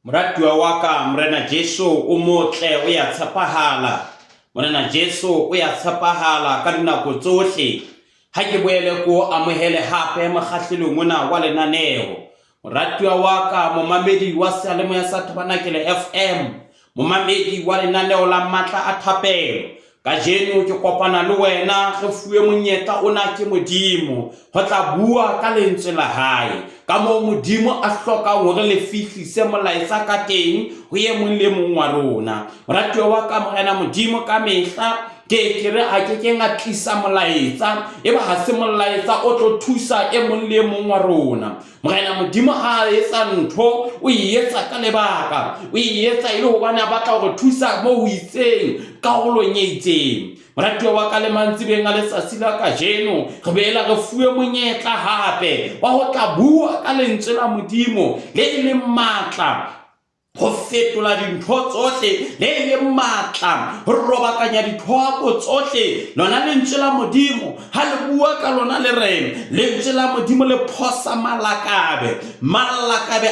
Moratuwa wa ka Morena Jesu o motle o ya tshepahala. Morena Jesu o ya tshepahala ka dinako tsohle. Ha ke boele ko amohele hape mokgahlelong mona wa lenaneo. Moratuwa wa ka momamedi wa seyalemoya sa Tabanakele FM, momamedi wa lenaneo la matla a thapelo. Kajeno ke kopana le wena re fuwe monyetla ona ke Modimo ho tla bua ka lentswe la hae, ka moo Modimo a hloka hore le fihlise molaetsa ka teng ho ye mong le mong wa rona. Moratuwa wa ka Morena Modimo ka mehla ke re a ke ngatlisa molaetsa eba ha se molaetsa o tlo thusa e mong le mong wa rona. Morena Modimo ha etsa ntho o etsa ka lebaka, o etsa ile hobane a batla hore thusa mo ho itseng karolong e itseng. Moratuwa wa ka le mantsibeng a letsatsi la kajeno re boela re fuwe monyetla hape wa ho tla bua ka lentswe la Modimo le leng matla ho fetola dintho tsohle, le leng matla ho robakanya dithoako tsohle. Lona lentswe la Modimo ha le bua ka lona le reng lentswe la Modimo le phosa malakabe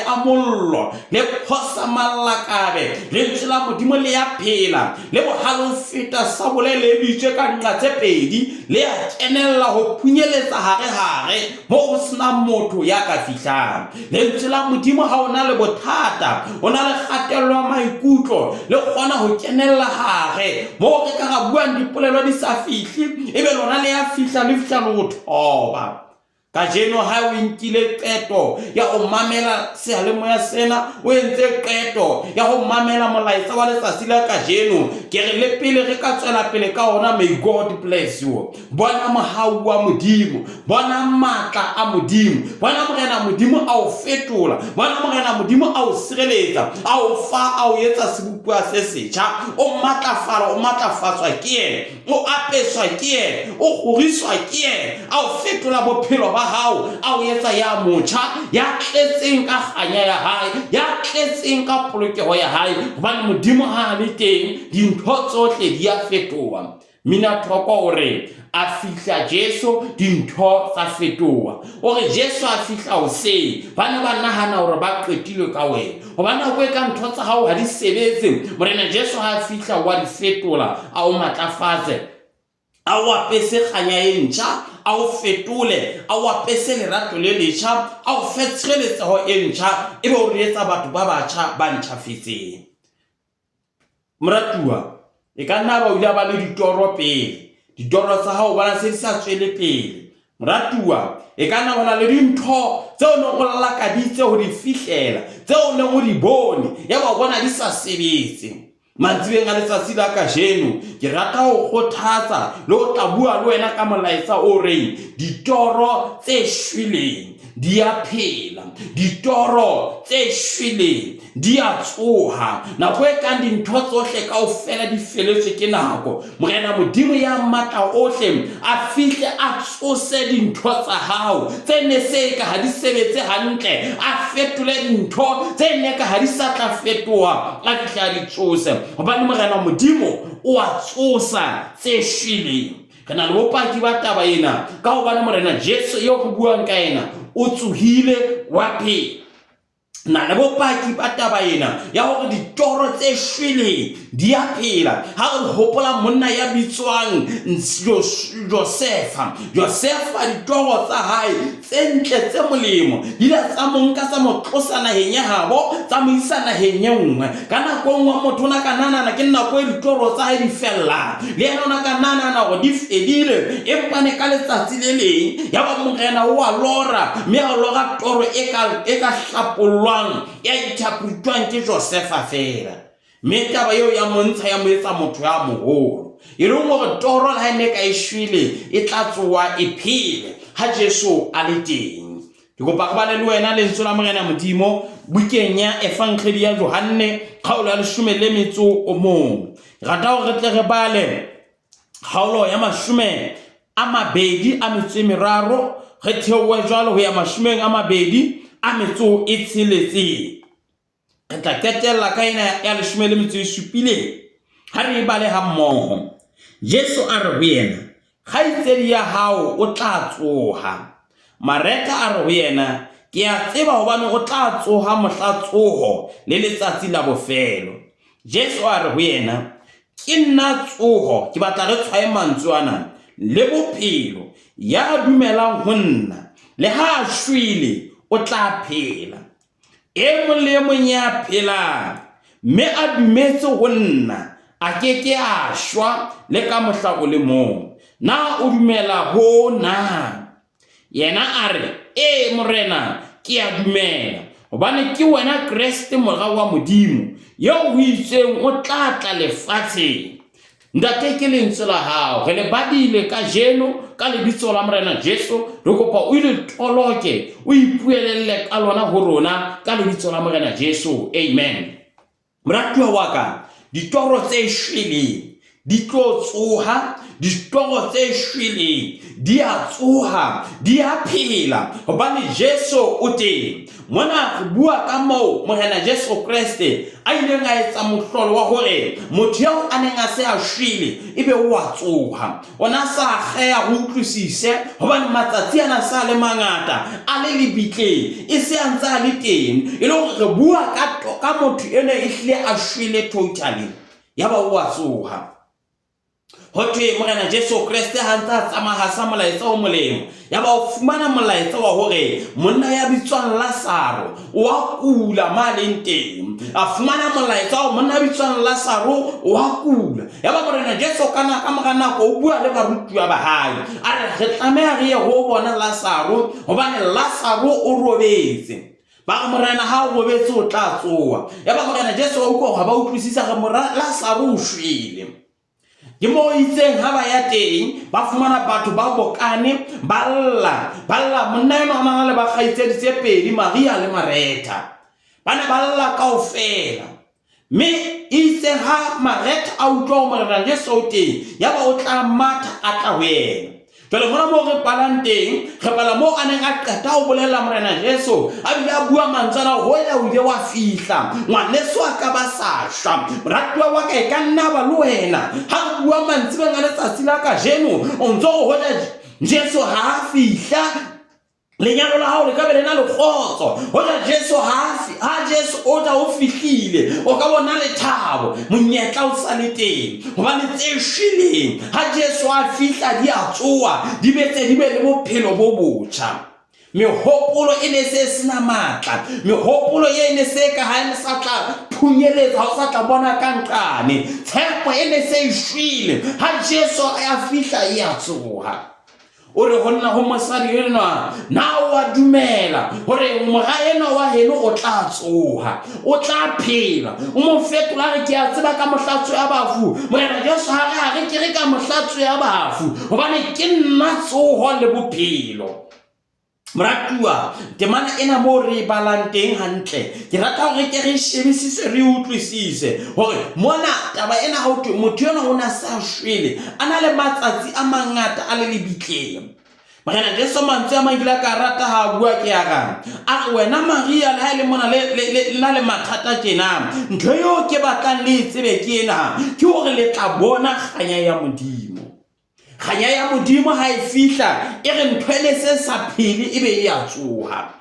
a mollo, le phosa malakabe. Lentswe la Modimo le ya phela, le bohalo feta sabole le bitswe ka nqa tse pedi, le ya kenella ho phunyeletsa hare mo ho sena motho ya ka fihlang. Lentswe la Modimo ha ona le bothata, ona le kgatello maikutlo, le kgona ho kenella hare mo re ka ga buang dipolelo di sa fihle, ebe lona le ya fihla le fihla le ho thoba. Kajeno ha o nkile qeto ya ho mamela seyalemoya sena, o entse qeto ya ho mamela molaetsa wa letsatsi la kajeno, ke re le pele re ka tswela pele ka ona, may God bless you. Bona mohau wa Modimo, bona matla a Modimo, bona Morena Modimo a o fetola, bona Morena Modimo a o sireletsa, a o fa, a o etsa sebopua se setjha. O matlafala, o matlafatswa ke yena, o apeswa ke yena, o kgoriswa ke yena, a o fetola bophelo ba hao, a o etsa ya motjha, ya tletseng ka kganya ya hae, ya tletseng ka polokeho ya hae. Hobane Modimo ha le teng, dintho tsohle di a fetoha. Mina thoko o re a fihla Jesu dintho tsa fetoha. O re Jesu a fihla hoseng, bana ba nahana hore ba qetile ka wena, hobane ho ka ntho tsa hao ha di sebetse. Morena Jesu ha fihla wa di fetola, a o matlafatse, a o apese kganya e ntjha, a o fetole, a o apese lerato le letjha, a o fe tshireletseho e ntjha, ebe o re etsa batho ba batjha ba ntjhafetseng. Moratuwa e ka nna ba ile ba le ditoro pele, ditoro tsa hao bona se di sa tswele pele. Moratuwa e ka nna bona le dintho tseo no go lakaditse ho di fihlela, tseo ne o di bone ya ba bona di sa sebetse. Mantsibeng a letsatsi la kajeno ke rata ho kgothatsa le ho tla bua le wena ka molaetsa o reng ditoro tse shweleng di a phela, ditoro tse shweleng di a tsoha. Nako e kang dintho tsohle kaofela di feletswe ke nako, Morena Modimo ya matla ohle a fihle a tsose dintho tsa hao tse ne se ka ha di sebetse hantle, a fetole dintho tse ne ka ha di sa tla fetoha, a fihla di tsose. Hobane Morena Modimo o a tsosa tse shweleng. Re na le bopaki ba taba ena ka hobane Morena Jesu yo go buang ka ena o tsohile wa phela. Na le bopaki ba taba ena ya hore ditoro tse shweleng di a phela. Ha re hopola monna ya bitswang Josefa, ditoro tsa hae tse ntle tse molemo di la tsa monka tsa mo tlosa naheng ya habo, tsa mo isa naheng e nngwe. Ka nako nngwe motho ona ka nanana ke nako e ditoro tsa hae di fella, le yena ona ka nanana hore di fedile, empa ne ka letsatsi le leng ya ba morena o a lora, mme a lora toro e ka hlapollwa ya ithaputwang ke Josefa fela. Mme taba eo ya montsha ya mo etsa motho ya moholo, e leng hore toro le ha ne ka e shwele e tla tsoha e phele ha Jesu a le teng. Ke kopa re bale le wena lentswe la Morena Modimo bukeng ya Evangeli ya Yohane kgaolo ya 11. Rata hore re tle re bale kgaolo ya 23, re theohe jwalo ho ya 26. Re tla qetella ka ena ya 17 ha re bale ha mmoho. Jesu a re ho yena, kgaitsedi ya hao o tla tsoha. Mareka a re ho yena, ke a tseba hobane go tla tsoha mohlatsoho le letsatsi la bofelo. Jesu a re ho yena, ke nna tsoho. Ke batla re tshwaye mantswe ana, le bophelo. Ya dumelang ho nna le ha a shwele o tla phela. E mong le mong ya phelang mme a dumetse ho nna a keke a shwa le ka mohla o le mong. Na o dumela ho na? Yena a re, morena, ke a dumela hobane ke wena Kriste Morao wa Modimo yo o itseng o tla tla lefatsheng. Ntate ke lentswe la hao, re le badile ka jeno ka lebitso la Morena Jesu. Re kopa o ile toloke o ipuelelle ka lona ho rona ka lebitso la Morena Jesu. Amen. Moratuwa wa ka, ditoro tse shweleng di tlo tsoha, ditoro tse shweleng di a tsoha, di a phela hobane Jesu o teng. Mona re bua ka moo Morena Jesu Kriste a ileng a etsa mohlolo wa hore motho eo a neng a se a shwele ebe o a tsoha. Ona sa kgea ho utlwisise hobane matsatsi ana sa le mangata a le lebitleng e se a ntse a le teng. E le hore re bua ka motho ene e hlile a shwele totally, yaba o a tsoha. Hothwe Morena Jesu Kriste ha ntse tsamaya sa molaetsa o molemo, yaba o fumana molaetsa wa hore monna ya bitswang Lazaro wa kula maleng teng. A fumana molaetsa wa monna ya bitswang Lazaro wa kula. Yaba Morena Jesu kana ka mora nako o bua le barutwana ba hae, a re re tlameha re ye ho bona Lazaro hobane Lazaro o robetse. Ba morena ha o robetse o tla tsoha. Yaba Morena Jesu o utlwa ba utlwisisa gore Lazaro o shwele. Ke mo itseng ha ba ya teng ba fumana batho ba bokane ba lla monna eno a nang le ba kgaitsedi tse pedi, Maria le Martha. Bana ba lla kaofela. Me itse ha Martha a utlwa Morena Jesu o teng, yaba o tla matha a tla ho yena. Jwale mona mo re palang teng, re pala mo a neng a qeta ho bolella Morena Jesu, a bile a bua mantsana ho ya o ile wa fihla, ngwaneso a ka ba sa shwa. Moratuwa wa ka e ka nna ba le wena ha bua mantswe ngane letsatsi la kajeno o ntso ho ja Jesu ha a fihla. Lenyalo la hao le ka be le na le kgotso. Hoja Jesu ha Jesu o tla o fihlile, o ka bona lethabo, monyetla o sa le teng hobane tse shweleng ha Jesu a fihla di a tsoha, di be le bophelo bo botjha. Mehopolo e ne se sena matla, mehopolo e ne se ka ha ne sa tla phunyeletsa, ha o sa tla bona ka nqane. Tshepo e ne se shwele ha Jesu a fihla e a tsoha. Ore honna ho mosadi ena na wa dumela hore mora ena wa heno o tla tsoha, o tla phela, o mo fetola re ke a tseba ka mohlatso ya bafu. Morena Jesu ha re ke re ka mohlatso ya bafu hobane ke nna tsoho le bophelo. Moratuwa, temana ena mo re balang teng hantle, ke rata hore ke re shebisise re utlwisise hore mona taba ena ha o motho yona o na sa shwele a na le matsatsi a mangata a le lebitleng. Morena Jesu mantswe a mangila ka rata ha bua ke ya gang a wena Maria le ha le mona le na le mathata tjena, ntho eo ke batlang le tsebe ke ena ke hore le tla bona kganya ya Modimo. Kganya ya Modimo ha e fihla e re nthwele se sa phele e be e a tsoha.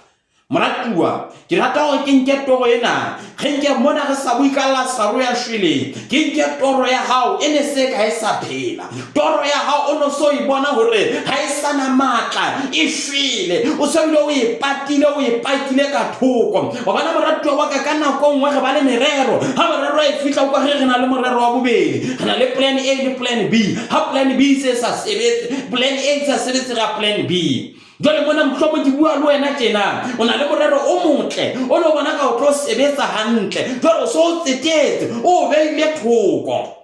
Moratuwa, ke rata hore ke nke toro ena re nke mona re sa bui ka Lazaro ya shweleng, ke nke toro ya hao e ne se ka e sa phela. Toro ya hao o no so e bona hore ha e sa na matla, e shwele, o so bile o e patile ka thoko. Wa bana moratuwa wa ka nako nngwe re ba le merero, ha morero e fihla o ka re na le morero wa bobedi, re na le plan A le plan B. Ha plan B se sa sebetse, plan A sa sebetse ra plan B. Jwale mona mhlobo ke bua le wena tjena, o na le morero o motle o no bona ka o tlo sebetsa hantle, jwale o so tsetetse o beile thoko.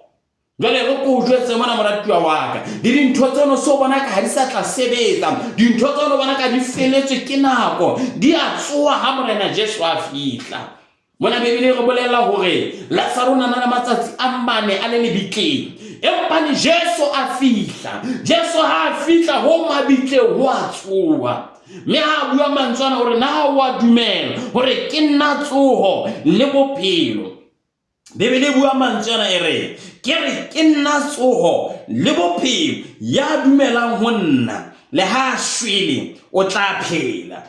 Jwale re ko jwetse mona moratuwa wa ka, di dintho tse no so bona ka ha di sa tla sebetsa, dintho tse no bona ka di feletswe ke nako, di a tsoha ha Morena Jesu a fihla. Mona Bebele re bolella hore Lazaro na le matsatsi a mane a le lebitleng, empa Jesu a fihla. Jesu ha a fihla ho mabitle ho a tsoha. Me ha bua mantswana hore na wa dumela hore ke nna tsoho le bophelo. Bebele bua mantswana e re ke nna tsoho le bophelo, ya dumelang ho nna le ha shwele o tla phela.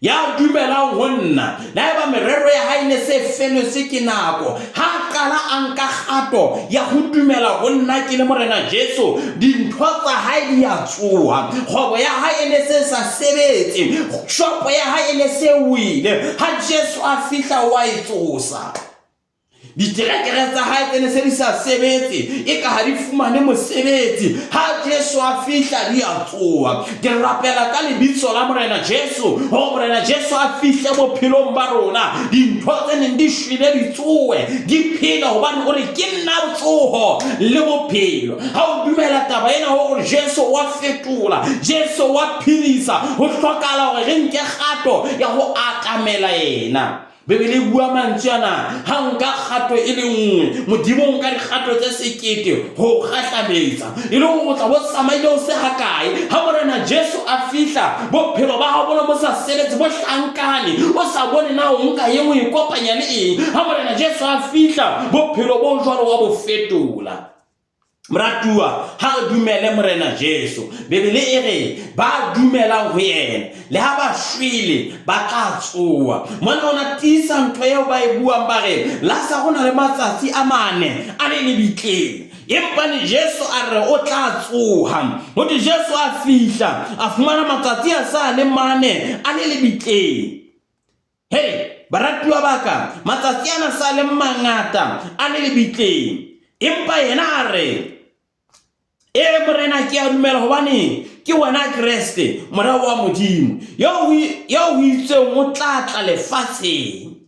ya dumelang ho nna la eba merero ya hae ne se felletse ke nako ha qala a nka kgato ya ho dumela ho nna ke le Morena Jesu dintho tsa hae di a tsoha kgwebo ya hae ne se sa sebetse shopo ya hae ne se wile ha Jesu a fihla wa e tsosa diterekere tsa hae tsene se di sa sebetse e ka ha di fumane mosebetsi ha Jesu a fihla di a tsoha ke rapela ka lebitso la Morena Jesu ho Morena Jesu a fihla bophelong ba rona dintho tse neng di shwele di tsohe di phela hobane o re ke nna botsoho le bophelo ha o dumela taba ena hore Jesu wa fetola Jesu wa philisa ho hlokala hore re nke kgato ya ho atamela yena Bebele bua mantswe ana ha nka kgato e le nngwe modimo nka dikgato tse sekete ho kgahlametsa e le ho tla bo tsamaile o se hakae ha Morena Jesu a fihla bophelo ba hao bona bo sa sebetse bo hlankane o sa bone na o nka yengwe e kopanya le eng ha Morena Jesu a fihla bophelo bo jwalo wa bo fetola Mratua ha re dumele Morena Jesu Bebele e re ba dumelang ho yena le ha ba shwele ba tla tsoha mona ona tisa ntho eo ba e buang ba re la sa gona le matsatsi a mane a le lebitleng empa ni Jesu a re o tla tsoha ho di Jesu a fihla a fumana matsatsi a sa le mane a le lebitleng hey baratuwa baka matsatsi ana sa le mangata a le lebitleng empa yena a re Morena ke a dumela hobane ke wena Kriste morao wa modimo yo o itseng o tla tla lefatsheng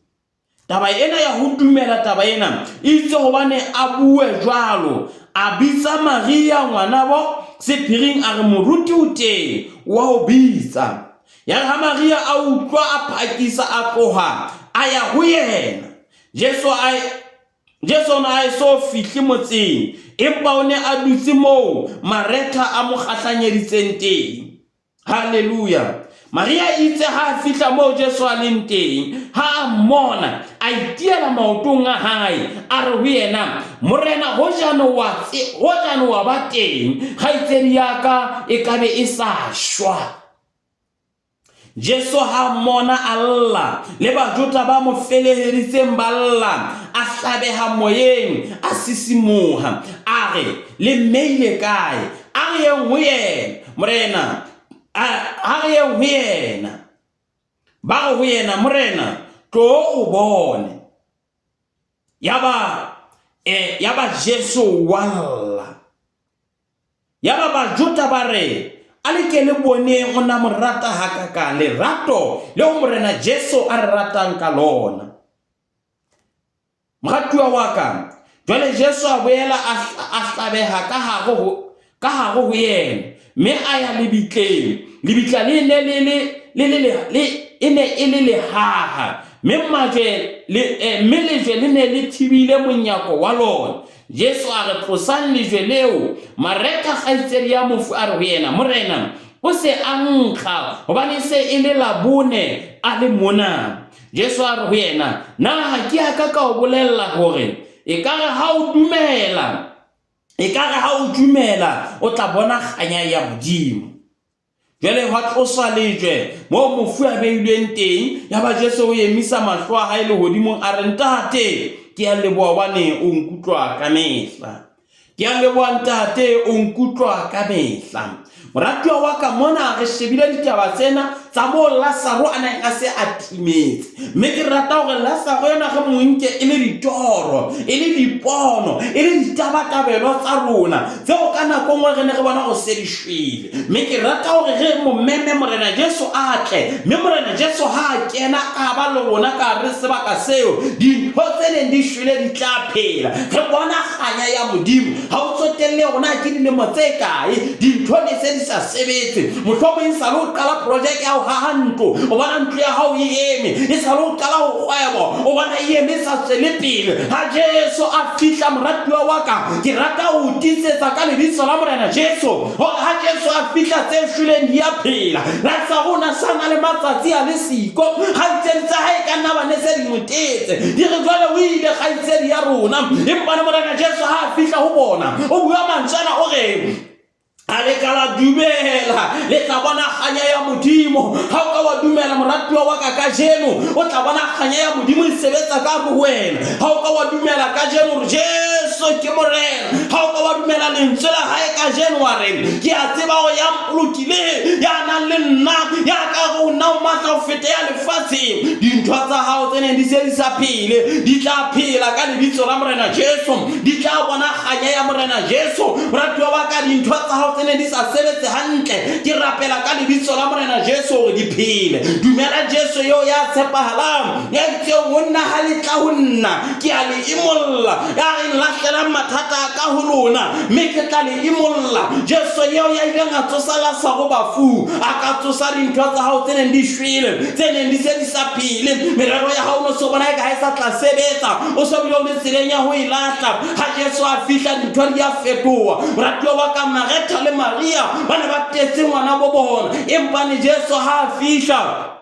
taba ena ya ho dumela taba ena itse hobane a bue jwalo a bitsa Maria ngwana bo sephiring a re moruti o teng wa ho bitsa ya ha Maria a utlwa a phakisa a tloha a ya ho yena Jesu na a so fihle motseng empa o ne a dutse moo maretha a mo kgahlanyeditseng teng haleluya Maria itse ha fihla moo Jesu a leng teng ha mmona a itiela maotong a hae a re ho yena Morena ho jano wa ba teng kgaitsedi ya ka e ka be e sa shwa Jesu ha mmona alla le bajuta ba mo feleheditseng balla a hlabeha moyeng a sisimoha a re le meile kae a re ho yena Morena a re ho yena ba ho yena Morena tlo o bone yaba Jesu walla yaba bajuta ba re alike le bone o na morata hakaka le rato le Morena Jesu a ratang ka lona Mratuwa waka jwale Jesu a boela a hlabeha ka hare ho yena me a ya lebitla le le haha me majwe le ne le thibile monyako wa lona Jesu a re tlosang lejwe leo mareka kgaitsedi ya mofu a re ho yena Morena o se a nkga hobane se e le labone a le mona Jesu a re ho yena na ha ke aka ka o bolella hore e kare ha o dumela o tla bona kganya ya modimo jwale hwa tloswa lejwe mo mofu a beilweng teng ya ba Jesu o emisa mahlo a hae le hodimo a re ntate ke a leboha bane o nkutlwa ka mehla ke a leboha ntate o nkutlwa ka mehla Moratuwa wa ka mona re shebile ditaba tsena tsa mo Lazaro a neng a se a timetse mme ke rata hore Lazaro yona ge monke e le ditoro e le dipono e le ditabatabelo tsa rona tseo ka nako nngwe re ne re bona go se di shwele mme ke rata hore ge mo meme Morena Jesu a tle mme Morena Jesu ha kena ka ba le rona ka re sebaka seo dintho tse neng di shwele di tla phela re bona kganya ya modimo ha o tsotelle rona ke dilemo tse kae dintho ne se sa sebetse mohlomong sa lo qala project ya ho hanto o bona ntlo ya hao e eme e sa lo qala ho kgwebo o bona e eme sa tswele pele ha Jesu a fihla Moratuwa wa ka ke rata ho tisetsa ka lebitso la Morena Jesu ha Jesu a fihla tse shweleng di a phela la sa rona sana le matsatsi a le siko ha ntse tsa hae ka nna bane se di motetse di re jwale o ile ga ntse di ya rona empa Morena Jesu ha a fihla ho bona o bua mantsana o re a le ka la dumela le tla bona kganya ya modimo ha o ka wa dumela moratuwa wa ka jeno o tla bona kganya ya modimo e sebetsa ka go wena ha o ka wa dumela ka jeno re Jesu ke morena ha o ka wa dumela lentswe la hae ka jeno wa re ke a tseba go ya mpolokile ya nang le nna ya ka go nna o matla o fete ya lefatshe dintho tsa hao tsene di se di sa phele di tla phela ka lebitso la morena Jesu di tla bona kganya ya morena Jesu moratuwa wa ka dintho tsa hao tsene di sa sebetse hantle ke rapela ka lebitso la morena Jesu gore di phele dumela Jesu yo ya tshepahalang ya itse go nna ha le tla go nna ke a le imolla ya re lahlela mathata ka ho lona mme ke tla le imolla Jesu yo ya ile nga tsosala sa go bafu a ka tsosa dintho tsa hao tsene di shwele tsene di se di sa phele merero ya hao no so bona e ka e sa tla sebetsa o so bile o le tseleng ya ho ilahla ha Jesu a fihla dintho di a fetoha moratuwa wa ka Martha le Maria bana ba tetse ngwana bo bona empa ni Jesu ha fihla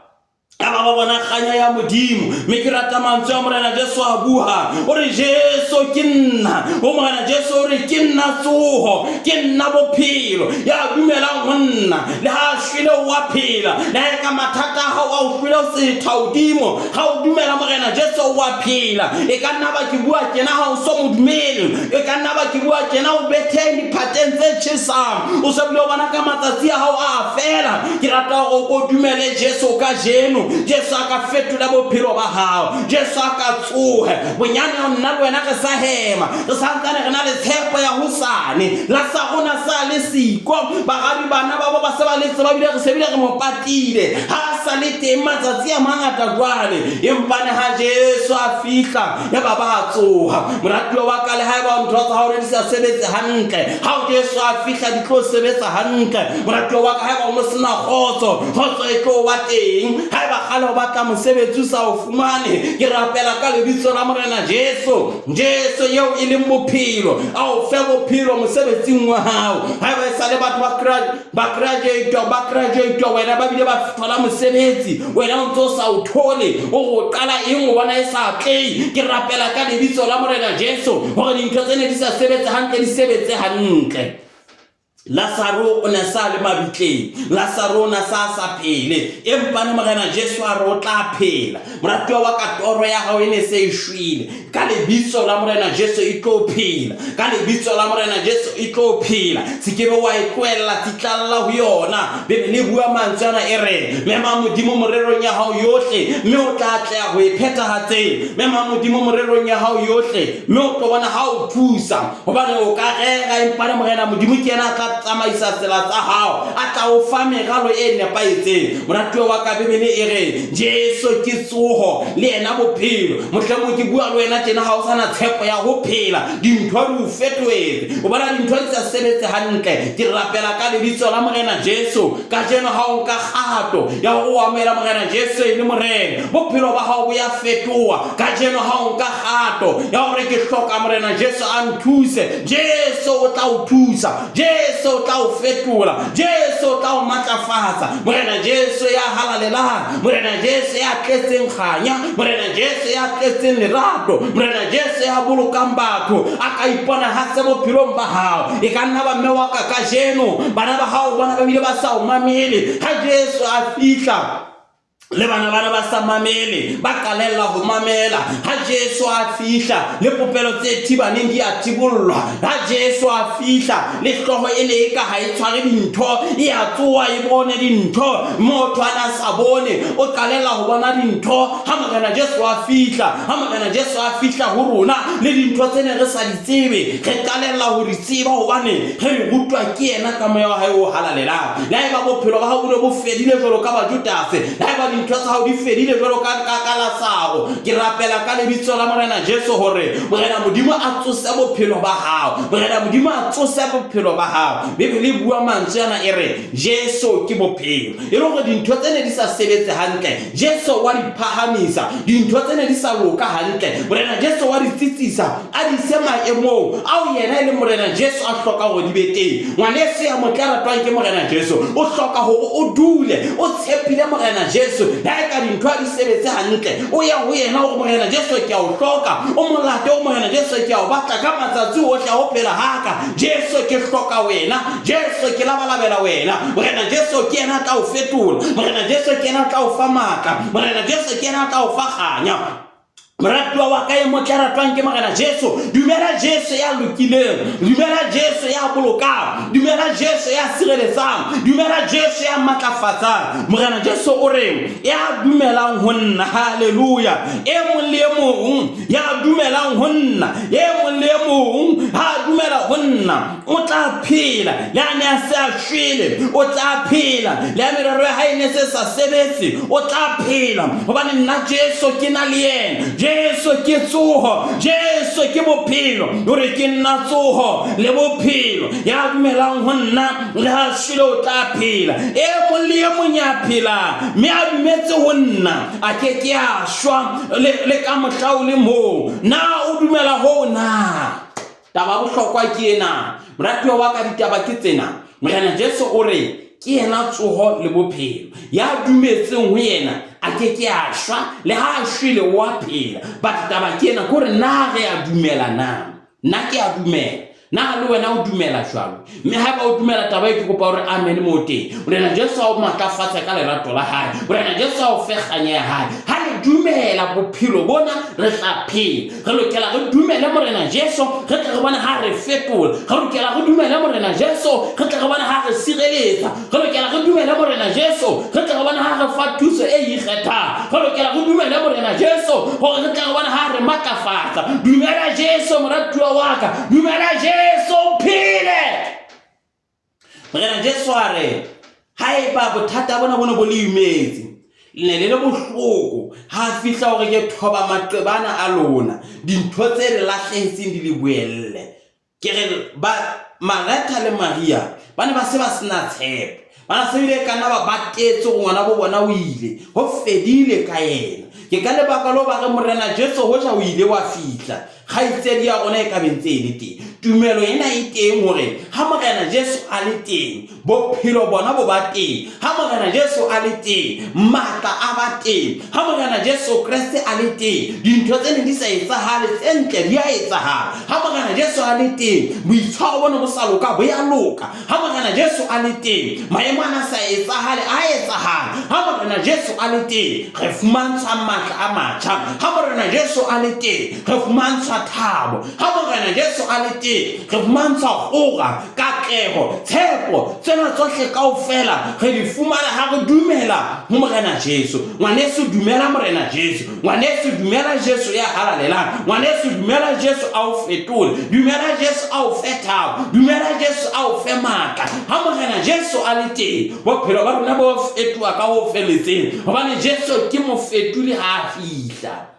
aba ba bona kganya ya modimo me ke rata mantswe a morena Jesu a bua o re Jesu ke nna o morena Jesu o re ke nna tsoho ke nna bophelo ya dumela monna le ha shile wa phela le ka mathata ha o phela se thaudimo ha o dumela morena Jesu wa phela e ka nna ba ke bua kena ha o so modumele e ka nna ba ke bua kena o bethe di patents tse tshesang o se bile bona ka matsatsi a hao a fela ke rata go dumele Jesu ka jeno Jesu aka fetola bophelo ba hao Jesu aka tsohe bonyane o nna le wena ke sa hema re santsane re na le tshepo ya hosane la sa gona sa le siko ba gabi bana ba ba se ba le tseba bile re se bile re mo patile ha sa le teng matsatsi a mangata jwale empane ha Jesu a fihla ya baba a tsoha moratuwa wa ka le ha ba ntho tsa hao di sa sebetse hantle ha Jesu a fihla di tlo sebetsa hantle moratuwa wa ka ha ba mo sena khotso e tlo wa teng ha ba galo ba tla mosebetsi sa o fumane ke rapela ka lebitso la morena Jesu yo e leng bophelo a o fe bophelo mosebetsing wa hao ha ba sa le batho ba graduate wena ba bile ba thola mosebetsi wena o ntse sa o thole o go qala eng o bona e sa tlei ke rapela ka lebitso la morena Jesu gore dintho tsene di sa sebetse hantle di sebetse hantle Lazaro o ne sa le mabitleng Lazaro na sa phele empa ne morena Jesu a re o tla phela moratuwa wa ka toro ya hao ene se ishwile ka lebitso la morena Jesu e tlo phela ka lebitso la morena Jesu e tlo phela sekebe wa ikwella titlalla ho yona bebele bua mantsana e re mema modimo morerong ya hao yohle mme o tla tla go iphethahatse mema modimo morerong ya hao yohle mme o tlo bona ha o thusa hobane o ka rega empa ne morena modimo ke ena tla tsamaisa tsela tsa hao a tla o fa megalo e nepaetseng moratuwa wa ka bebele e re Jesu ke tsoho le ena bophelo mohlemo ke bua le wena tjena ha o sana tshepo ya ho phela dintho di o fetoetse o bona dintho di sa sebetse hantle ke rapela ka lebitso la morena Jesu ka jeno ha o nka kgato ya go amela morena Jesu le morena bophelo ba hao bo ya fetoha ka jeno ha o nka kgato ya gore ke hloka morena Jesu a nthuse Jesu o tla o thusa Jesu o tla o fetola Jesu o tla o matlafatsa morena Jesu ya halalela morena Jesu ya tletseng kganya morena Jesu ya tletseng lerato morena Jesu ya bolokang batho a ka ipona ha se bophelong ba hao e ka nna ba mme wa ka jeno bana ba hao bona ba bile ba sa o mamele ha Jesu a fihla le bana ba sa mamele ba kalella go mamela ha Jesu a fihla le popelo tse thibaneng di a tibollwa ha Jesu a fihla le hlogo ene e ka ha e tshware dintho e a tsoa e bone dintho motho ana sa bone o kalella go bona dintho ha morena Jesu a fihla ho rona le dintho tsene re sa di tsebe re kalella ho di tseba hobane re rutwa ke ena ka moya wa hae o halalela la e ba bophelo ba ha bo fedile jolo ka ba Judase la e ba dintho tsa hao di fedile jolo ka Lazaro ke rapela ka lebitso la morena Jesu hore morena modimo a tsose bophelo ba hao morena modimo a tsose bophelo ba hao bebele bua mantswe ana e re Jesu ke bophelo e re gore dintho tsene di sa sebetse hantle Jesu wa di phahamisa dintho tsene di sa loka hantle morena Jesu wa di tsitsisa a di sema emong a yena ile morena Jesu a hloka go di bete ngwane se ya motlara twang ke morena Jesu o hloka go o dule o tshepile morena Jesu Jesu la ka dintho di sebetse hantle o ya ho yena o morena Jesu ke a o hloka o molate o morena Jesu ke a o batla ka matsatsi ohle a o phela haka Jesu ke hloka wena Jesu ke labalabela wena morena Jesu ke yena tla o fetola morena Jesu ke yena tla o fa matla morena Jesu ke yena tla o fa kganya Moratwa wa ka e motle ratwang ke morena Jesu dumela Jesu ya lokileng dumela Jesu ya bolokang dumela Jesu ya sireletsang dumela Jesu ya matlafatsang morena Jesu o re ya dumelang ho nna haleluya e mong le mong ya dumelang ho nna e mong le mong ha dumela ho nna o tla phela le ane a sa shwele o tla phela le merero ya hae ne se sa sebetse o tla phela hobane nna Jesu ke na le yena Jesu ke tsoho Jesu ke bophelo hore ke nna tsoho le bophelo ya dumelang ho nna le ha shwele o tla phela e mong le mong ya phela me a dumetse ho nna a ke a shwa le ka mohlau le mo na o dumela ho na taba bohlokwa ke ena moratuwa wa ka ditaba ke tsena morena Jesu o re ke yena tsoho le bophelo ya dumetseng ho yena a ke a shwa le ha shwele wa phela but taba ke ena gore na re a dumela na ke a dumela na le wena o dumela jwalo me ha ba o dumela taba e ke kopa hore amen mo teng morena Jesu o matlafatsa ka lerato la hae morena Jesu o feganya ya hae ha le dumela bophelo bona re tla phela re lokela re dumela morena Jesu re tla re bona ha re fetola re lokela re dumela morena Jesu re tla re bona ha re sireletsa re lokela re dumela morena Jesu re tla re bona ha re fa thuso e ikgetha re lokela re dumela morena Jesu hore re tla re bona ha re matlafatsa dumela Jesu moratuwa wa ka dumela Jesu phile morena Jesu a re haeba bothata bona bo le imetse le le bohloko ha fihla hore ke thoba maqebana a lona dintho tse re lahlehetseng di le buelle ke re ba Martha le Maria bane ba se ba sena tshepo bana se bile kana ba batetse go ngwana bo bona o ile ho fedile ka yena ke ka lebaka lo ba re morena Jesu ho ja o ile wa fihla ga itsedi ya rona e ka bentsele teng tumelo ena e teng hore ha morena Jesu a le teng bophelo bona bo ba teng ha morena Jesu a le teng matla a ba teng ha morena Jesu Kriste a le teng dintho tsene di sa etsahale tsentle di a etsahala ha morena Jesu a le teng boitshwaro bona bo sa loka bo ya loka ha morena Jesu a le teng maemo ana sa etsahale a etsahala ha morena Jesu a le teng re fumantshwa matla a matjha ha morena Jesu a le teng re fumantshwa thabo ha morena Jesu a le teng re fumantshwa hora katleho tshepo tsena tsohle kaofela re di fumana ha re dumela ho morena Jesu ngwaneso dumela morena Jesu ngwaneso dumela Jesu ya halalelang ngwaneso dumela Jesu a o fetola dumela Jesu a o fetao dumela Jesu a o fe matla ha morena Jesu a le teng bophelo ba rona bo fetoa ka ho feletseng hobane Jesu ke mo fetuli ha a fihla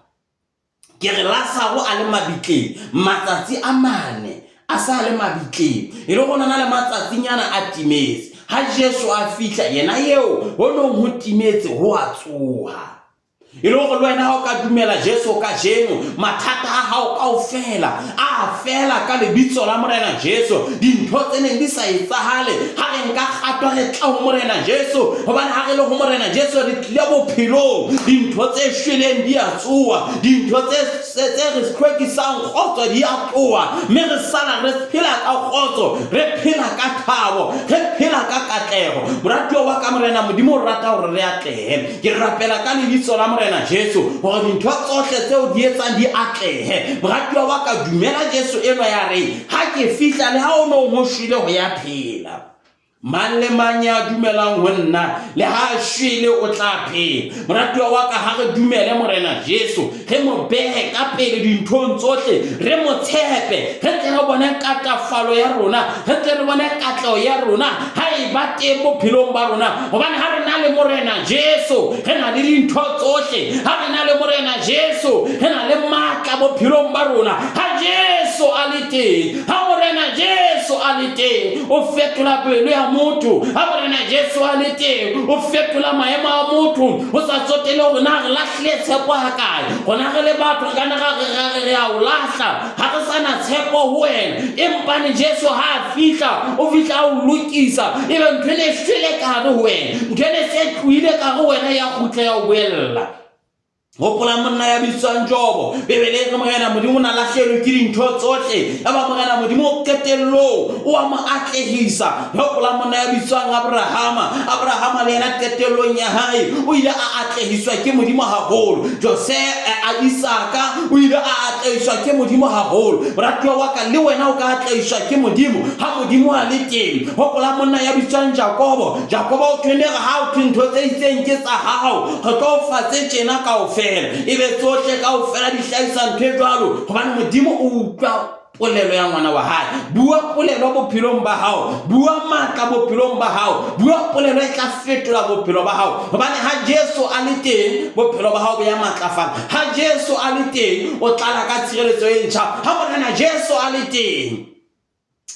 ke re Lazaro a le mabitleng matsatsi a mane a sa le mabitleng e le gona na le matsatsinyana a timetse ha Jesu a fihla yena yeo ho no ho timetse ho a tsoha e le go lwena ha o ka dumela Jesu ka jeno mathata a hao kaofela a fela ka lebitso la morena Jesu dintho tsene di sa etsahale ha re nka gatwa re tla ho morena Jesu hobane ha re le ho morena Jesu re tlile bophelo dintho tse shweleng di a tsoa dintho tse re hlwekisang kgotso di a tloa mme re sala re phela ka kgotso re phela ka thabo re phela ka katleho moratuwa wa ka morena modimo o rata hore re atlehe ke rapela ka lebitso la morena Jesu hore dintho tsohle tseo di etsang di atlehe moratuwa wa ka dumela Jesu eno ya re ha ke fihla le ha o no mo shwele ho ya phela man le mang ya dumelang ho nna le ha shwele o tla phela moratuwa wa ka ha re dumele morena Jesu re mo behe ka pele dinthong tsohle re mo tshepe re tle re bone katafalo ya rona re tle re bone katleho ya rona ha e ba teng bophelong ba rona hobane ha re na le morena Jesu re na le dintho tsohle ha re na le morena Jesu re na le matla bophelong ba rona ha Jesu Jesu a le teng, ha Morena Jesu a le teng, o fetola pelo ya motho, ha Morena Jesu a le teng, o fetola maemo a motho, o sa tsotele hore na re lahlile tshepo ha kae, gona re le batho ka na re a o lahla, ha re sana tshepo ho wena, empane Jesu ha a fihla, o fihla a o lokisa, ebe ntho ene e shwele ka hare ho wena, ntho ene se tlohile ka hare ho wena ya kgutla ya o boella. Hopola monna ya bitswang Jobo, bebele re Morena Modimo na lahlelwe ke dintho tsohle, ya ba Morena Modimo o qetello o a mo atlehisa. Hopola monna ya bitswang Abrahama le yena qetellong ya hae o ile a atlehiswa ke Modimo haholo. Isaka o ile a atlehiswa ke Modimo haholo. Moratuwa wa ka le wena o ka atlehiswa ke Modimo ha Modimo a le teng. Hopola monna ya bitswang Jakobo o tshwenere ha o thintho tse itseng ke tsa hao, re tlo o fa tse tjena kaofela, ebe tsohle kaofela di hlahisa ntho e jwalo, hobane Modimo o utlwa polelo ya ngwana wa hae. Bua polelo bophelong ba hao, bua matla bophelong ba hao, bua polelo e tla fetola bophelo ba hao, hobane ha Jesu a le teng bophelo ba hao bo ya matlafala. Ha Jesu a le teng o tlala ka tshireletso e ntjha. Ha Morena Jesu a le teng,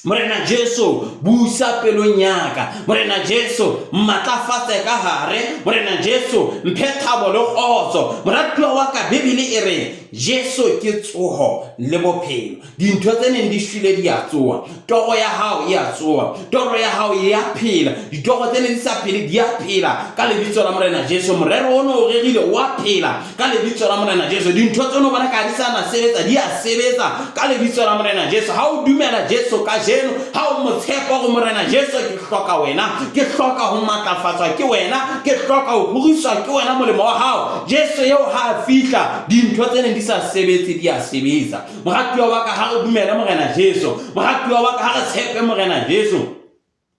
Morena Jesu busa pelong ya ka, Morena Jesu matlafatse ka hare, Morena Jesu mphe thabo le kgotso. Moratuwa wa ka Bibele e re Jesu ke tsoho le bophelo, dintho tse neng di shwele di a tsoha, toro ya hao e a tsoha, toro ya hao e a phela, ditoro tse neng di sa phele di a phela ka lebitso la Morena Jesu. Morero ono o rerile wa phela ka lebitso la Morena Jesu. Dintho tse no bona ka di sana sebetsa di a sebetsa ka lebitso la Morena Jesu. Ha o dumela Jesu ka jeno, ha o mo tshepa go Morena Jesu, ke hloka wena, ke hloka ho matlafatswa ke wena, ke hloka ho buriswa ke wena molemo wa hao. Jesu yeo ha a fihla dintho tse neng di sa sebetse di a sebetsa. Moratuwa wa ka ha re dumela Morena Jesu, moratuwa wa ka ha re tshepe Morena Jesu,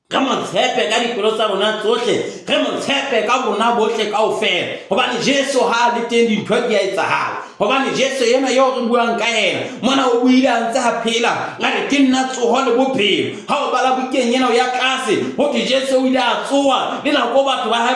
re mo tshepe ka dipelo tsa rona tsohle, re mo tshepe ka rona bohle kaofela, hobane Jesu ha a le teng dintho di a etsahala, hobane Jesu yena yo re buang ka yena mona o buile a ntse a phela, a re ke nna tsoho le bophelo. Ha o bala bukeng yena o ya tlase ho ke Jesu o ile a tsoha le nako batho ba hae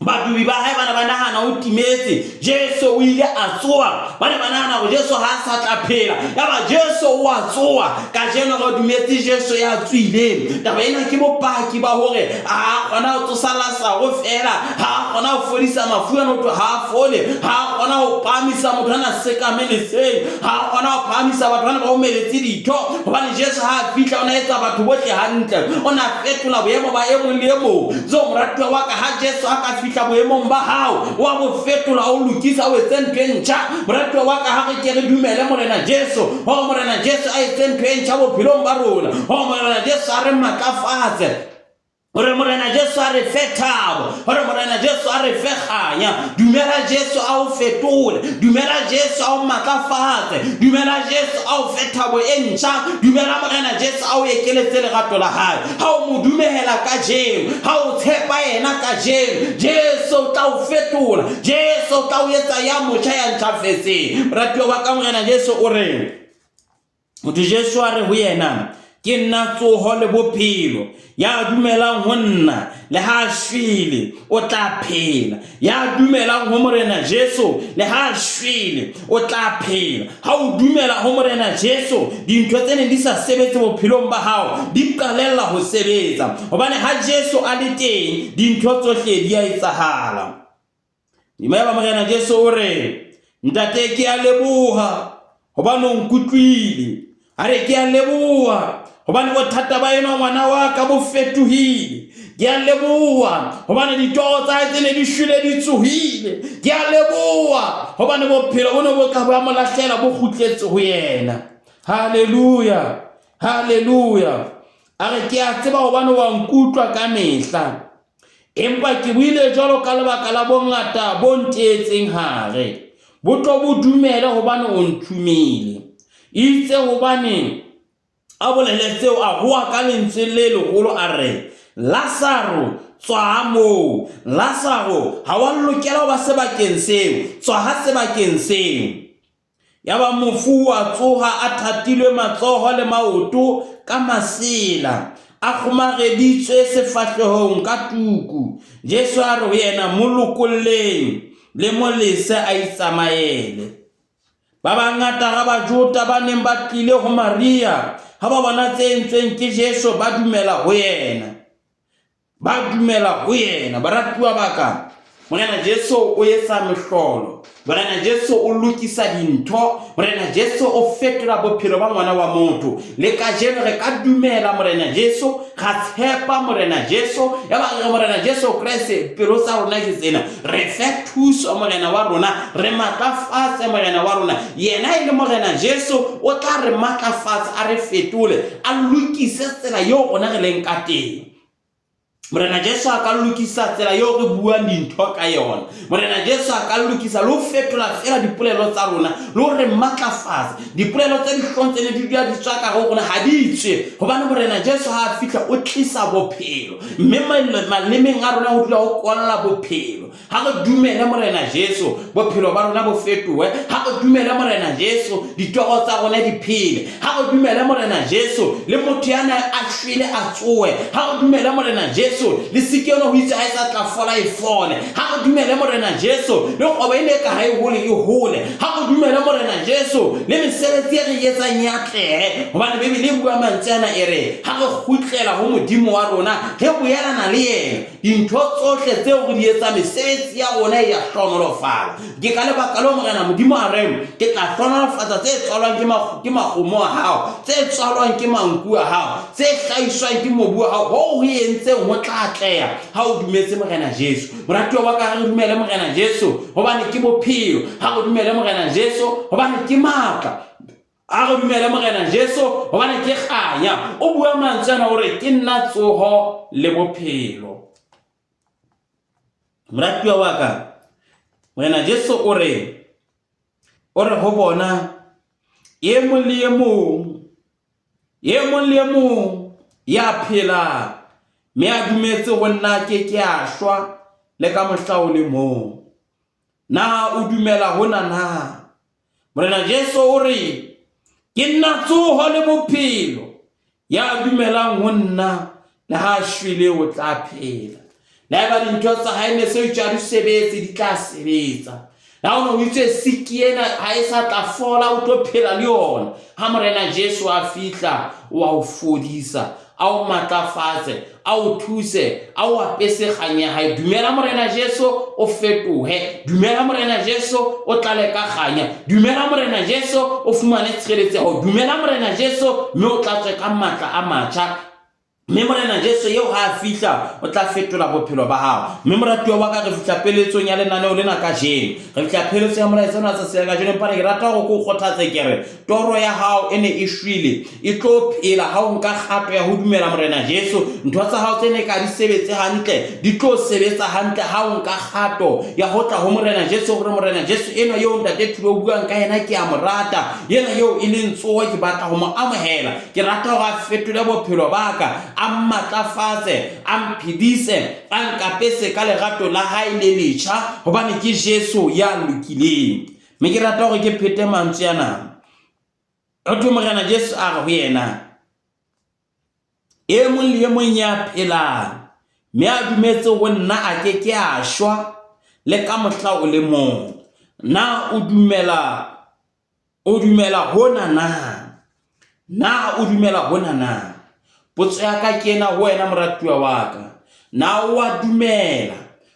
badubi ba hae bana ba nahana o timetse, Jesu o ile a tsoha, bana ba nahana hore Jesu ha sa tla phela, ya ba Jesu o a tsoha ka jeno re dumetse Jesu ya tswileng. Taba ena ke bopaki ba hore a kgona ho tsosalasa go fela, ha kgona ho fodisa mafu ana ho ha fole, ha kgona ho phamisa motho ana sekameletseng, ha kgona ho phamisa batho bana ba o meletse ditho, hobane Jesu ha a fihla ona etsa batho bohle hantle, ona fetola boemo ba e mong le e mong. So moratuwa wa ka ha Jesu a ka fihla boemong ba hao wa bo fetola o lokisa o etse ntho e ntjha. Moratuwa wa ka ha re ke re dumele Morena Jesu, ho Morena Jesu a etse ntho e ntjha bophelong ba rona, ho Morena Jesu a re matlafatse, hore Morena Jesu a re fe thabo, hore Morena Jesu a re fe kganya. Dumela Jesu a o fetole, dumela Jesu a o matlafatse, dumela Jesu a o fe thabo e ntjha, dumela Morena Jesu a o ekeletse lerato la hae. Ha o mo dumela ka jeno, ha o tshepa yena ka jeno, Jesu o tla o fetola, Jesu o tla o etsa ya motjha ya ntjhafetseng. Moratuwa wa ka Morena Jesu o re, motho Jesu a re ho yena ke nna tsoho le bophelo, ya dumelang ho nna le ha shwele o tla phela, ya dumelang ho Morena Jesu le ha shwele o tla phela. Ha o dumela ho Morena Jesu, dintho tse neng di sa sebetse bophelong ba hao di qalella ho sebetsa, hobane ha Jesu a le teng dintho tsohle di a etsahala. Dimela Morena Jesu o re, ntate ke a leboha hobane o nkutlwile, a re ke a leboha hobane bothata ba ena ngwana wa ka bo fetohile, ke a leboha hobane ditoro tsa hae tse ne di shwele di tsohile, ke a leboha hobane bophelo bona bo ka ba mo lahlela bo kgutletse ho yena. Haleluya, haleluya. A re ke a tseba hobane wa nkutlwa ka mehla, empa ke buile jwalo ka lebaka la bongata bo nteetseng hare, bo tlo bo dumele hobane o nthumile, itse hobane a bolele tseo a hoa ka lentswe le legolo a re, Lazaro tswa moo. Lazaro ha wa lokela ho ba sebakeng seo, tswa ha sebakeng seo. Ya ba mofu a tsoha a thatilwe matsoho le maoto ka masela, a kgomareditswe sefahlehong ka tuku. Jesu a re ho yena mo lokolleng le mo lese a itsamaele. ba bangata ga Bajuda ba neng ba tlile ho Maria ha ba bona tse entsweng ke Jesu ba dumela ho yena, baratuwa baka. Morena Jesu o etsa mehlolo, Morena Jesu o lokisa dintho, Morena Jesu o fetola bophelo ba ngwana wa motho. Le kajeno re ka dumela Morena Jesu, ga tshepa Morena Jesu, ya ba re Morena Jesu Kriste pelo tsa rona ke tsena, re fe thuso Morena wa rona, re matlafatse Morena wa rona. Yena ile Morena Jesu o tla re matlafatsa, a re fetole, a lokise tsela yo rona re leng ka teng. Morena Jesu a ka lokisa tsela yo re buang dintho ka yona. Morena Jesu a ka lokisa lo fetola fela dipolelo tsa rona, lo re matlafatsa dipolelo tse di hlontse di dula di tswa ka go rona ha di tswe, hobane Morena Jesu ha a fitla o tlisa bophelo, mme malemeng a rona o dula o kolla bophelo. Ha re dumele Morena Jesu bophelo ba rona bo fetohe, ha re dumele Morena Jesu ditoro tsa rona di phele, ha re dumele Morena Jesu le motho yana a shwele a tsoe, ha re dumele Morena Jesu le sikeno ho itse a sa tla fola e fole, ha re dumele Morena Jesu le go ba ile ka ha e hole, ha re dumele Morena Jesu le mesebetsi e re etsang ya tle, hobane Bibele e bua mantsana e re ha re khutlela ho modimo wa rona re boelana le yena, dintho tsohle tseo re di etsa mesebetsi ya rona ya hlonolofala. Ke ka lebaka lo Morena modimo a re ke tla hlonolofatsa tse tswalwang ke makgomo a hao, tse tswalwang ke manku a hao, tse hlahiswang ke mobu wa hao, ho re entseng ho tla tleya ha o dumetse Morena Jesu. Moratuwa wa ka re dumele Morena Jesu hobane ke bophelo, ha re dumele Morena Jesu hobane ke matla, ha re dumele Morena Jesu hobane ke kganya. O bua mantsana hore ke nna tsoho le bophelo. Moratuwa wa ka, Morena Jesu o re ho bona ye mong le mong ya phela, me a dumetse go nna ke a shwa le ka mohla o le mo. Na o dumela hona na? Morena Jesu o re ke nna tsoho le bophelo, ya dumelang ho nna le ha shwele o tla phela. La ba dintho tsa hae ne se tja di sebetse di tla sebetsa. La ona o itse sikiena ha e sa tla fola o tlo phela le yona. Ha Morena Jesu a fihla wa o fodisa, a o matlafatse, a o thuse, a o apese kganya hae. Dumela Morena Jesu o fetohe, dumela Morena Jesu o tlale ka kganya, dumela Morena Jesu o fumane tshireletseho, dumela Morena Jesu mme o tlatswe ka matla a matjha. Mme Morena Jesu eo ha a fihla o tla fetola bophelo ba hao. Mme moratuwa wa ka re fihla peletsong ya lenaneo lena ka jeno, re fihla peletso ya molaetsa ona tsa se ka jeno. Empa ke rata go go kgothatsa kere toro ya hao ene e shwele e tlo phela ha o nka kgato ya ho dumela Morena Jesu. Ntho tsa hao tsene ka di sebetse hantle di tlo sebetsa hantle ha o nka kgato ya ho tla ho Morena Jesu, gore Morena Jesu eno yo ntate Thulo buang ka yena ke a morata, yena yo e leng tsoho ke batla ho mo amohela. Ke rata go a fetola bophelo ba ka, a mmatlafatse, a mphidise, a nkapese ka lerato la hae le letjha, hobane ke Jesu ya lokileng. Me ke rata gore ke phete mantswe yana. O tlo Morena Jesu a re ho yena e mong le mong ya phelang, me a dumetse go nna a ke a shwa le ka mohla o le mong. Na o dumela hona na? Na o dumela hona na? Potso ya ka ke ena ho wena moratuwa wa ka, na o a dumela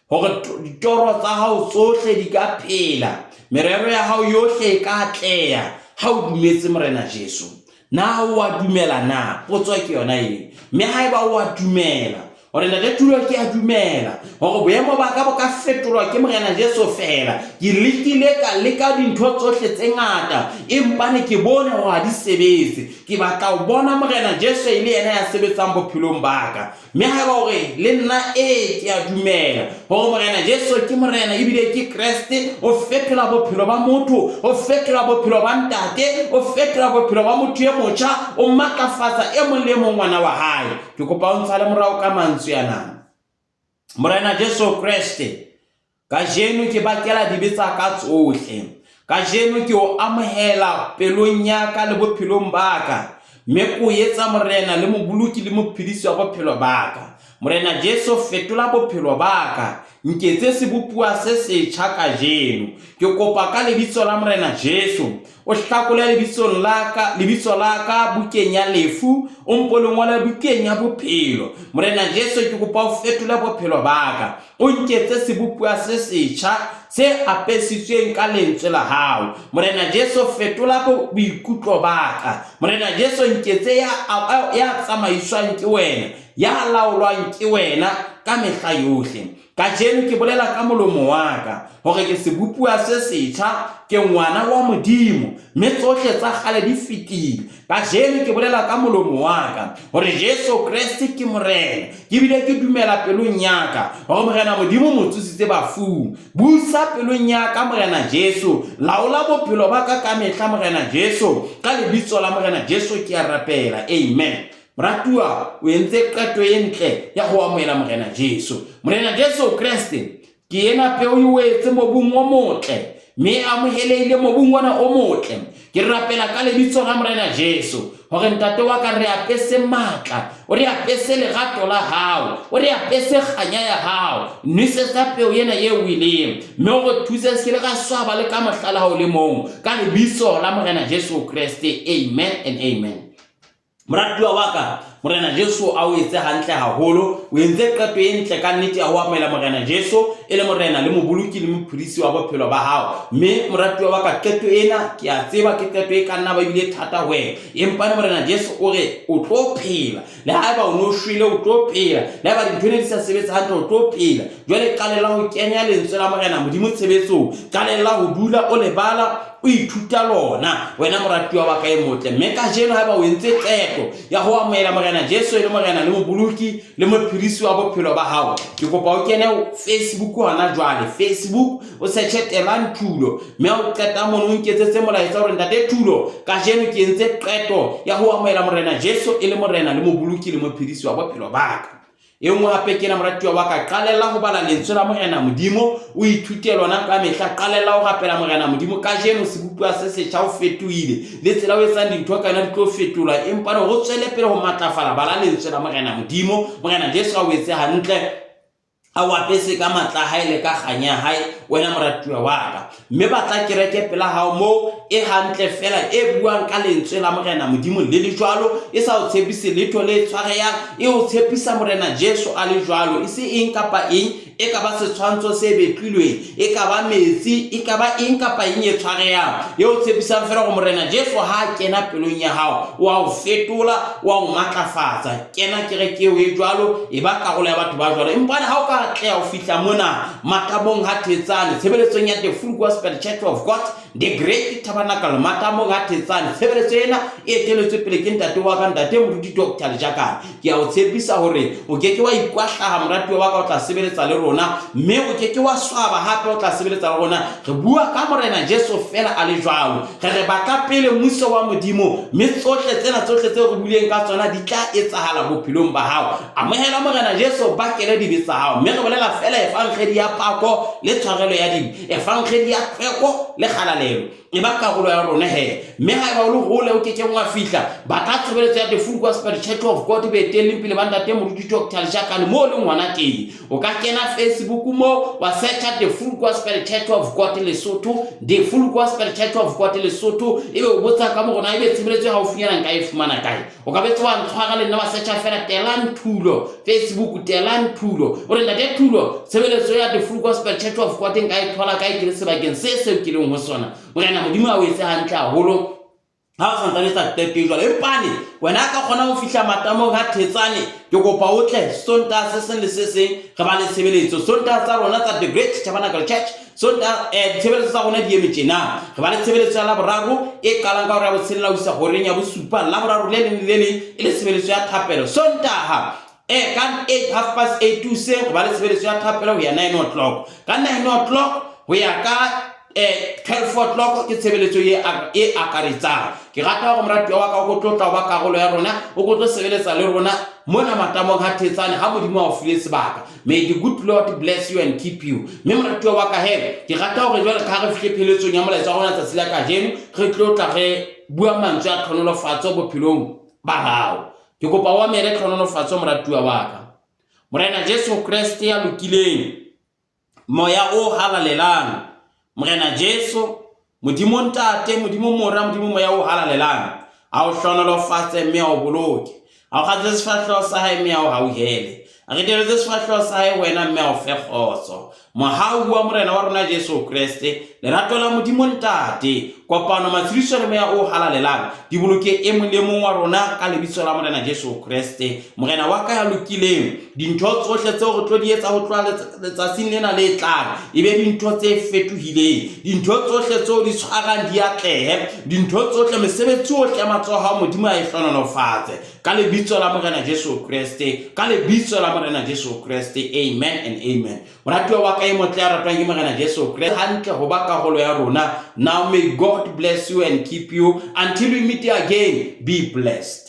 hore ditoro tsa hao tsohle di ka phela, merero ya hao yohle e ka atleha ha o dumetse Morena Jesu? Na o a dumela na? Potso ke yona e. Mme haeba o a dumela gore ntate Thulo ke a dumela gore boemo ba ka bo ka fetolwa ke Morena Jesu fela, ke lekile ka leka dintho tsohle tse ngata empa ne ke bone gore ha di sebetse, ke batla o bona Morena Jesu e le yena ya sebetsang bophelong ba ka. Mme haeba gore le nna ke a dumela gore Morena Jesu ke Morena ebile ke Kriste, o fetola bophelo ba motho, o fetola bophelo ba ntate, o fetola bophelo ba motho e motjha, o matlafatsa e mong le mong ngwana wa hae. Ke kopa o ntshale morao ka mantswe yana. Morena Jesu Kriste, ka jeno ke bakela dibetsa ka tsohle, ka jeno ke o amohela pelong ya ka le bophelong ba ka, mme ko etsa Morena le moboloki le mophedisi wa bophelo ba ka. Morena Jesu fetola bophelo ba ka, nketse sebopua se setjha kajeno. Ke kopa ka lebitso la Morena Jesu o hlakole lebitso la ka bukeng ya lefu, o mpo le ngwala bukeng ya bophelo. Morena Jesu ke kopa o fetola bophelo ba ka, o nketse sebopua se setjha se apesitsweng ka lentswe la hao. Morena Jesu fetola boikutlo ba ka. Morena Jesu nketse ya tsamaiswang ke wena, ya laolwang ke wena ka mehla yohle. Kajeno ke bolela ka molomo wa ka hore ke sebopua se setjha, ke ngwana wa Modimo, mme tsohle tsa kgale di fetile. Kajeno ke bolela ka molomo wa ka hore Jesu Kriste ke morena, ke bile ke dumela pelong ya ka hore Morena Modimo mo tsositse bafung. Busa pelong ya ka Morena Jesu, laola bophelo ba ka ka mehla Morena Jesu, ka lebitso la Morena Jesu ke a rapela, amen. Moratuwa o entse qeto e ntle ya go amohela Morena Jesu. Morena Jesu Kriste ke ena peo o etse mobung o motle, mme amoheleile mobung ona o motle. Ke rapela ka lebitso la Morena Jesu hore ntate wa ka re apese matla, o re apese lerato la hao, o re apese kganya ya hao. Nwesetsa peo ena ye o ileng, mme o re thuse se le ka swaba le ka mohlala hao le mong, ka lebitso la Morena Jesu Kriste, amen and amen. Moratuwa wa ka, Morena Jesu a o etse hantle haholo, o entse qeto e ntle ka nnete ya ho amohela Morena Jesu e le morena le moboloki le mophedisi wa bophelo ba hao. Mme moratuwa wa ka, qeto ena ke a tseba ke qeto e ka nna ba bile thata ho wena, empa Morena Jesu o re o tlo phela. Le haeba o no shwele o tlo phela, le haeba dintho di sa sebetsa hantle o tlo phela. Jwale qalela ho kenya lentswe la Morena Modimo tshebetsong, qalela ho dula o lebala o ithuta lona wena moratuwa wa ka e motle. Mme kajeno haeba o entse qeto ya ho amohela Morena Jesu e le morena le moboloki le mophedisi wa bophelo ba hao, ke kopa o kene Facebook hona jwale. Facebook o searche Telang Thulo, mme o qeta mono o nketsetse molaetsa hore ntate Thulo, kajeno ke entse qeto ya ho amohela Morena Jesu e le morena le moboloki le mophedisi wa bophelo ba ka. E nngwe hape ke na moratuwa wa ka, qalela ho bala lentswe la Morena Modimo, o ithute lona ka mehla. Qalela ho rapela Morena Modimo, kajeno sebopua se setjha o fetohile, le tsela o etsang dintho ka yona di tlo fetola, empa ho tswele pele ho matlafala. Bala lentswe la Morena Modimo, Morena Jesu a o etse hantle, a o apese ka matla hae le ka kganya hae wena moratuwa wa ka. Mme batla kereke pela hao mo e hantle fela, e buang ka lentswe la Morena Modimo le le jwalo, e sa o tshepise letho le tshwareyang, e o tshepisa Morena Jesu a le jwalo. E se eng kapa eng, e ka ba setshwantsho se betlilweng, e ka ba metsi, e ka ba eng kapa eng e tshwareyang, e o tshepisang fela go Morena Jesu ha kena pelong ya hao wa o fetola, wa o matlafatsa. Kena kereke eo e jwalo, e ba karolo ya batho ba jwalo. Empa ha o ka tla o fihla mona matabong ha Thetsane, tshebeletsong ya The Full Gospel Church of God, The Great Tabernacle, matabong ha Thetsane, tshebeletso ena e eteletswe pele ke ntate wa ka, ntate Moruti Dr. Lejakane. Ke a o tshepisa hore o keke wa ikwahlaha moratuwa wa ka, o tla sebeletsa le rona, mme o keke wa swaba hape o tla sebeletsa le rona. Re bua ka Morena Jesu fela a le jwalo, re batla pele mmuso wa Modimo, mme tsohle tsena tsohle tseo re buileng ka tsona di tla etsahala bophelong ba hao. Amohela Morena Jesu, bakele dibe tsa hao, mme re bolela fela efangedi ya pako le tshwarelo ya dibe, efangedi ya tlhweko le kgalalelo e ba karolo ya rona he. Mme haeba o le hole o keke wa fihla, batla tshebeletso ya The Full Gospel Church of God be teng pele ba ntate Moruti Dr. Lejakane mo le ngwana teng. O ka kena Facebook mo wa search The Full Gospel Church of God Lesotho, The Full Gospel Church of God Lesotho, ebe o botsa ka mo rona, ebe tshebeletso ha o finyana nka e fumana kae. O ka betsa wa ntshwara le nna wa search fela Telang Thulo, Facebook Telang Thulo, o re ntate Thulo, tshebeletso ya The Full Gospel Church of God nka e thola kae ke le sebakeng se seo ke leng ho sona. Morena Modimo a o etse hantle haholo ha o santsane tsa tete jwale. Empane wena ka kgona ho fihla matamong ha Thetsane, ke kopa o tle Sontaha se seng le se seng re ba le tshebeletso. Sontaha tsa rona tsa The Great Tabernacle Church, Sontaha tshebeletso tsa rona di eme tjena. Re ba le tshebeletso ya Laboraro e qalang ka hore ya botshelela ho isa horeng ya bosupa. Laboraro le leng le leng e le tshebeletso ya thapelo. Sontaha ka 8:30 to 7 re ba le tshebeletso ya thapelo ho ya 9 o'clock. Ka 9 o'clock ho ya ka 12 o'clock ke tshebeletso e akaretsang. Ke rata hore moratuwa wa ka o tlotla ba karolo ya rona, o go tlo sebeletsa le rona mona matamong ha Thetsane ha Modimo a o file sebaka. May the good Lord bless you and keep you. Mme moratuwa wa ka he, ke rata hore jwale ka re fihle pheletsong ya molaetsa rona tsa sila ka jeno, re tlotla re bua mantswe a tlhonolofatso bophelong ba hao. Ke kopa wa mere tlhonolofatso moratuwa wa ka. Morena Jesu Kriste ya lokileng, moya o halalelang, Morena Jesu, Modimo Ntate, Modimo Mora, Modimo moya o halalelang, a o hlonolofatse mme o boloke, a o gatse sefahleho sa hae mme a o hauhele, a re diretse sefahleho sa hae wena mme a o fe kgotso. Mohau wa Morena wa rona Jesu Kriste, lerato la Modimo Ntate, kopano matshediso le moya o halalelang di boloke e mong le mong wa rona ka lebitso la Morena Jesu Kriste. Morena wa ka ya lokileng, dintho tsohle tseo re tlo di etsa ho tloha letsatsing lena le tlang ebe dintho tse fetohileng, dintho tsohle tseo di tshwarang di atlehe, dintho tsohle mesebetsi ohle ya matsoho a Modimo a e hlonolofatse ka lebitso la Morena Jesu Kriste, ka lebitso la Morena Jesu Kriste. Amen and amen. Moratuwa wa ka e motle a ratwang ke Morena Jesu Kriste hantle ho ba karolo ya rona. Now may God bless you and keep you until we meet again. Be blessed.